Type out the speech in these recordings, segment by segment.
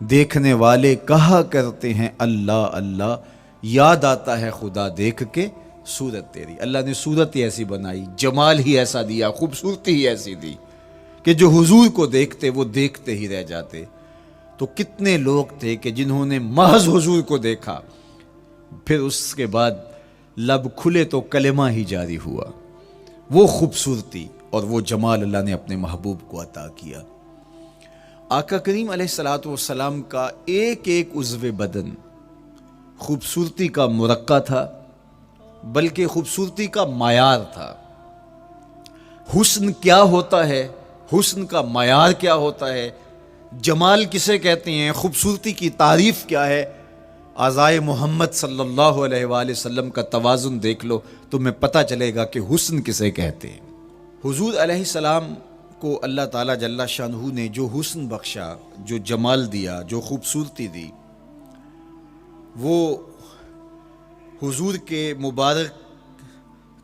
دیکھنے والے کہا کرتے ہیں اللہ اللہ، یاد آتا ہے خدا دیکھ کے صورت تیری۔ اللہ نے صورت ہی ایسی بنائی، جمال ہی ایسا دیا، خوبصورتی ہی ایسی دی کہ جو حضور کو دیکھتے وہ دیکھتے ہی رہ جاتے۔ تو کتنے لوگ تھے کہ جنہوں نے محض حضور کو دیکھا، پھر اس کے بعد لب کھلے تو کلمہ ہی جاری ہوا۔ وہ خوبصورتی اور وہ جمال اللہ نے اپنے محبوب کو عطا کیا۔ آقا کریم علیہ الصلوۃ والسلام کا ایک ایک عضو بدن خوبصورتی کا مرقع تھا، بلکہ خوبصورتی کا معیار تھا۔ حسن کیا ہوتا ہے، حسن کا معیار کیا ہوتا ہے، جمال کسے کہتے ہیں، خوبصورتی کی تعریف کیا ہے، اعضائے محمد صلی اللہ علیہ وآلہ وسلم کا توازن دیکھ لو، تمہیں پتہ چلے گا کہ حسن کسے کہتے ہیں۔ حضور علیہ السلام کو اللہ تعالیٰ جل شانہ نے جو حسن بخشا، جو جمال دیا، جو خوبصورتی دی، وہ حضور کے مبارک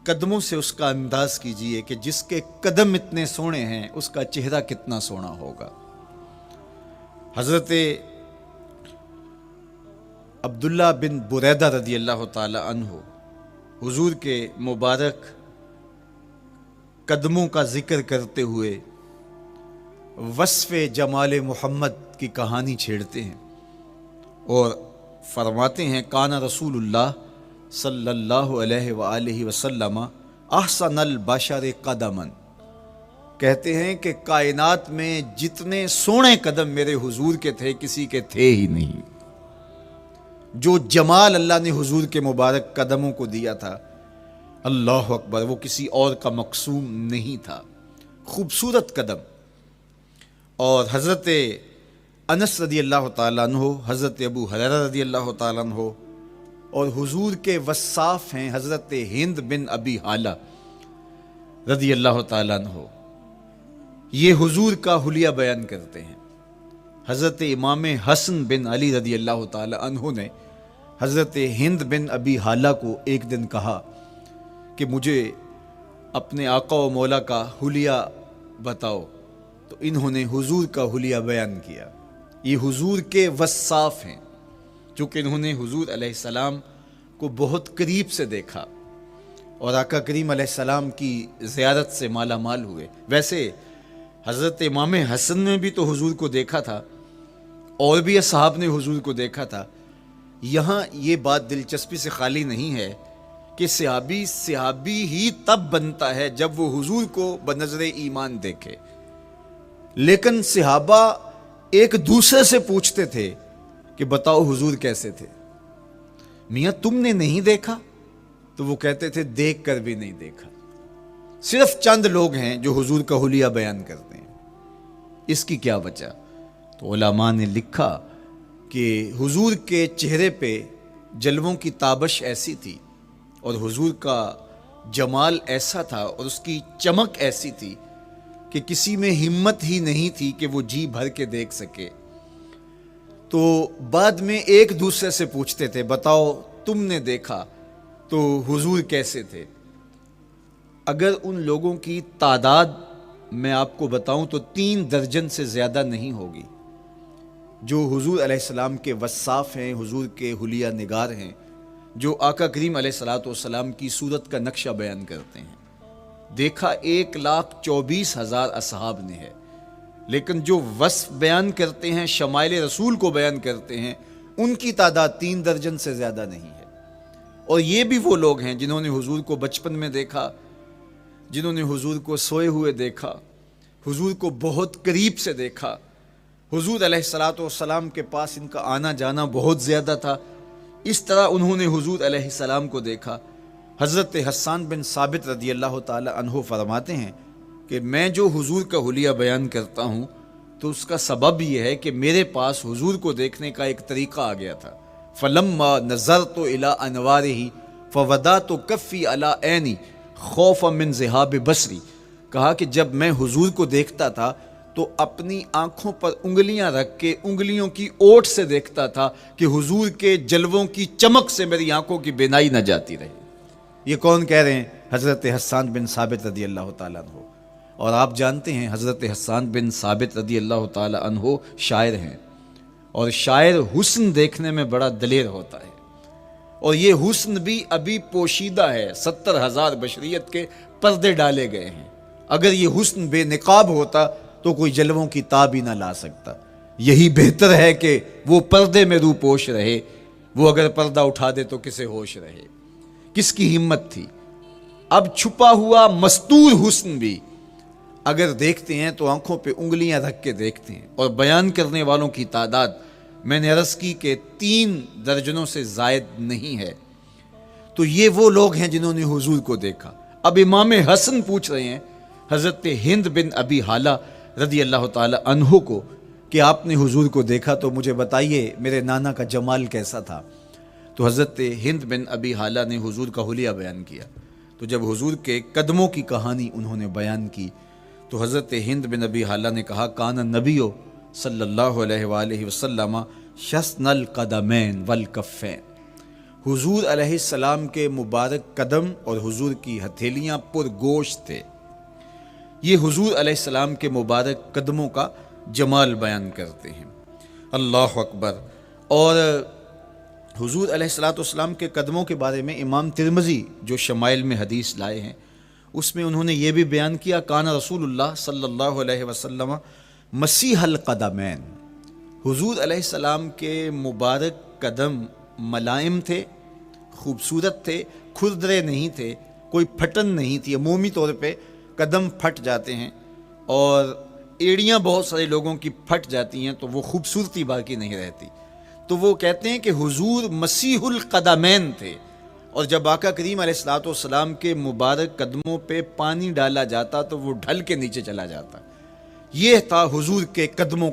قدموں سے اس کا انداز کیجئے کہ جس کے قدم اتنے سونے ہیں اس کا چہرہ کتنا سونا ہوگا۔ حضرت عبداللہ بن بریدہ رضی اللہ تعالی عنہ حضور کے مبارک قدموں کا ذکر کرتے ہوئے وصف جمال محمد کی کہانی چھیڑتے ہیں اور فرماتے ہیں کان رسول اللہ صلی اللہ علیہ وآلہ وسلم احسن البشر قدما، کہتے ہیں کہ کائنات میں جتنے سونے قدم میرے حضور کے تھے کسی کے تھے ہی نہیں۔ جو جمال اللہ نے حضور کے مبارک قدموں کو دیا تھا، اللہ اکبر، وہ کسی اور کا مقسوم نہیں تھا۔ خوبصورت قدم۔ اور حضرت انس رضی اللہ تعالیٰ عنہ، حضرت ابو ہریرہ رضی اللہ تعالیٰ عنہ، اور حضور کے وصاف ہیں حضرت ہند بن ابی حالہ رضی اللہ تعالیٰ عنہ، یہ حضور کا حلیہ بیان کرتے ہیں۔ حضرت امام حسن بن علی رضی اللہ تعالیٰ عنہ نے حضرت ہند بن ابی حالہ کو ایک دن کہا کہ مجھے اپنے آقا و مولا کا حلیہ بتاؤ، تو انہوں نے حضور کا حلیہ بیان کیا۔ یہ حضور کے وصاف ہیں، چونکہ انہوں نے حضور علیہ السلام کو بہت قریب سے دیکھا اور آقا کریم علیہ السلام کی زیارت سے مالا مال ہوئے۔ ویسے حضرت امام حسن نے بھی تو حضور کو دیکھا تھا، اور بھی اصحاب نے حضور کو دیکھا تھا۔ یہاں یہ بات دلچسپی سے خالی نہیں ہے کہ صحابی ہی تب بنتا ہے جب وہ حضور کو بنظر ایمان دیکھے، لیکن صحابہ ایک دوسرے سے پوچھتے تھے کہ بتاؤ حضور کیسے تھے، میاں تم نے نہیں دیکھا؟ تو وہ کہتے تھے دیکھ کر بھی نہیں دیکھا۔ صرف چند لوگ ہیں جو حضور کا حلیہ بیان کرتے ہیں۔ اس کی کیا وجہ؟ تو علماء نے لکھا کہ حضور کے چہرے پہ جلووں کی تابش ایسی تھی اور حضور کا جمال ایسا تھا اور اس کی چمک ایسی تھی کہ کسی میں ہمت ہی نہیں تھی کہ وہ جی بھر کے دیکھ سکے۔ تو بعد میں ایک دوسرے سے پوچھتے تھے بتاؤ تم نے دیکھا تو حضور کیسے تھے؟ اگر ان لوگوں کی تعداد میں آپ کو بتاؤں تو 3 درجن سے زیادہ نہیں ہوگی جو حضور علیہ السلام کے وصاف ہیں، حضور کے حلیہ نگار ہیں، جو آقا کریم علیہ الصلوۃ والسلام کی صورت کا نقشہ بیان کرتے ہیں۔ دیکھا 1,24,000 اصحاب نے ہے، لیکن جو وصف بیان کرتے ہیں، شمائل رسول کو بیان کرتے ہیں، ان کی تعداد 3 درجن سے زیادہ نہیں ہے۔ اور یہ بھی وہ لوگ ہیں جنہوں نے حضور کو بچپن میں دیکھا، جنہوں نے حضور کو سوئے ہوئے دیکھا، حضور کو بہت قریب سے دیکھا۔ حضور علیہ الصلوۃ والسلام کے پاس ان کا آنا جانا بہت زیادہ تھا، اس طرح انہوں نے حضور علیہ السلام کو دیکھا۔ حضرت حسان بن ثابت رضی اللہ تعالی عنہ فرماتے ہیں کہ میں جو حضور کا حلیہ بیان کرتا ہوں تو اس کا سبب یہ ہے کہ میرے پاس حضور کو دیکھنے کا ایک طریقہ آ گیا تھا۔ فلما نظرت الى انوارہ فودعت کفی علی عینی خوفا من ذہاب بصری، کہا کہ جب میں حضور کو دیکھتا تھا تو اپنی آنکھوں پر انگلیاں رکھ کے انگلیوں کی اوٹ سے دیکھتا تھا کہ حضور کے جلووں کی چمک سے میری آنکھوں کی بینائی نہ جاتی رہے۔ یہ کون کہہ رہے ہیں؟ حضرت حسان بن ثابت رضی اللہ تعالیٰ عنہ۔ اور آپ جانتے ہیں حضرت حسان بن ثابت رضی اللہ تعالیٰ عنہ شاعر ہیں، اور شاعر حسن دیکھنے میں بڑا دلیر ہوتا ہے، اور یہ حسن بھی ابھی پوشیدہ ہے، 70,000 بشریت کے پردے ڈالے گئے ہیں۔ اگر یہ حسن بے نقاب ہوتا تو کوئی جلووں کی تاب ہی نہ لا سکتا۔ یہی بہتر ہے کہ وہ پردے میں رو پوش رہے، وہ اگر پردہ اٹھا دے تو کسے ہوش رہے۔ کس کی ہمت تھی؟ اب چھپا ہوا مستور حسن بھی اگر دیکھتے ہیں تو آنکھوں پہ انگلیاں رکھ کے دیکھتے ہیں، اور بیان کرنے والوں کی تعداد میں نے عرض کی کہ 3 درجنوں سے زائد نہیں ہے۔ تو یہ وہ لوگ ہیں جنہوں نے حضور کو دیکھا۔ اب امام حسن پوچھ رہے ہیں حضرت ہند بن ابی حالہ رضی اللہ تعالی عنہ کو کہ آپ نے حضور کو دیکھا تو مجھے بتائیے میرے نانا کا جمال کیسا تھا۔ تو حضرت ہند بن ابی حالہ نے حضور کا حلیہ بیان کیا۔ تو جب حضور کے قدموں کی کہانی انہوں نے بیان کی تو حضرت ہند بن ابی حالہ نے کہا کان نبیو صلی اللہ علیہ وآلہ وسلم شسن القدمین والکفین، حضور علیہ السلام کے مبارک قدم اور حضور کی ہتھیلیاں پر گوشت تھے۔ یہ حضور علیہ السلام کے مبارک قدموں کا جمال بیان کرتے ہیں۔ اللہ اکبر۔ اور حضور علیہ السلام کے قدموں کے بارے میں امام ترمذی جو شمائل میں حدیث لائے ہیں اس میں انہوں نے یہ بھی بیان کیا کان رسول اللہ صلی اللہ علیہ وسلم مسیح القدمین، حضور علیہ السلام کے مبارک قدم ملائم تھے، خوبصورت تھے، کھردرے نہیں تھے، کوئی پھٹن نہیں تھی۔ عمومی طور پہ قدم پھٹ جاتے ہیں اور ایڑیاں بہت سارے لوگوں کی پھٹ جاتی ہیں تو وہ خوبصورتی باقی نہیں رہتی۔ تو وہ کہتے ہیں کہ حضور مسیح القدمین تھے، اور جب آقا کریم علیہ الصلوۃ والسلام کے مبارک قدموں پہ پانی ڈالا جاتا تو وہ ڈھل کے نیچے چلا جاتا۔ یہ تھا حضور کے قدموں